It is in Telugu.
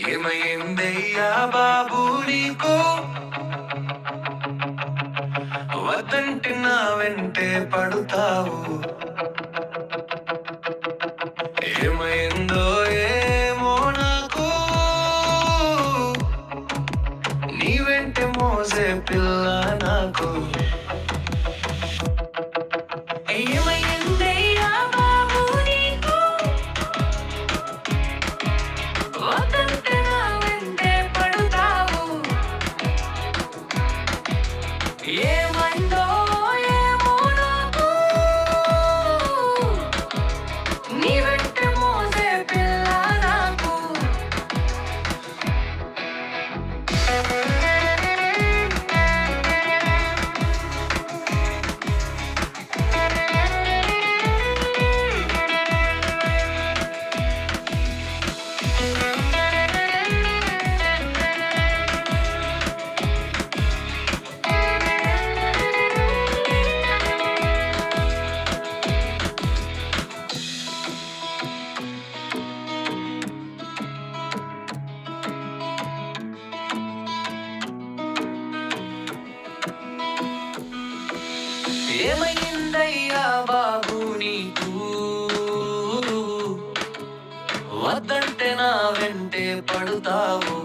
ఏమైందయ్యా బాబు నీకు? వద్దంటే నా వెంటే పడుతావు. ఏమైందో ఏమో నాకు, నీ వెంటే మోసే పిల్ల నాకు. ఏమైందయ్యా బాబు నీకు? వద్దంటే నా వెంటే పడుతావు. ఏమైందో ఏమో నాకు, నీ వెంటే మోసే పిల్ల నాకు. ఏమైందయ్యా బాబు నీకు? వద్దంటే నా వెంటే పడుతావు.